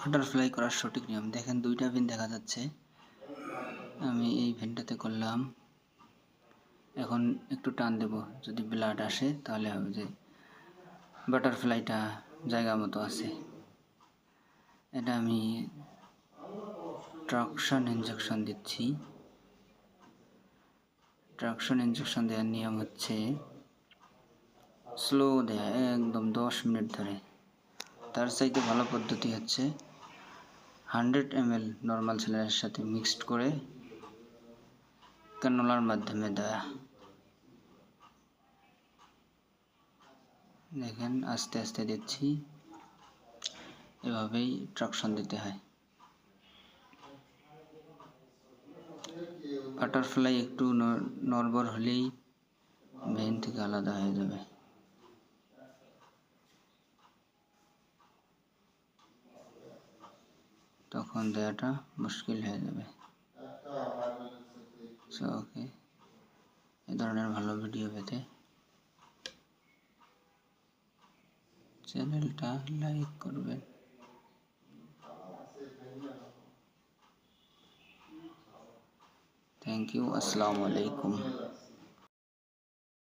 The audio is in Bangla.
বাটারফ্লাই করার সঠিক নিয়ম দেখেন, দুইটা পিন দেখা যাচ্ছে। আমি এই পিনটাতে করলাম। এখন একটু টান দেব, যদি ব্লাড আসে তাহলে হবে যে বাটারফ্লাইটা জায়গা মতো আছে। এটা আমি ট্রাকশন ইনজেকশন দিচ্ছি। ট্রাকশন ইনজেকশন দেওয়ার নিয়ম হচ্ছে স্লো দেয়া, একদম 10 মিনিট ধরে। তার চাইতে ভালো পদ্ধতি হচ্ছে 100 ml নর্মাল স্যালাইনের সাথে মিক্সড করে ক্যানুলার মাধ্যমে দেয়া। দেখেন আস্তে আস্তে দিচ্ছি, এভাবেই ট্রাকশন দিতে হয়। বাটারফ্লাই একটু নড়বড় হলেই ভেইন থেকে আলাদা হয়ে যাবে। তখন দেওয়াটা মুশকিল হয়ে যাবে। সো ওকে, এই ধরনের ভালো ভিডিও পেতে চ্যানেলটা লাইক করবেন। Thank you. আসসালামু আলাইকুম।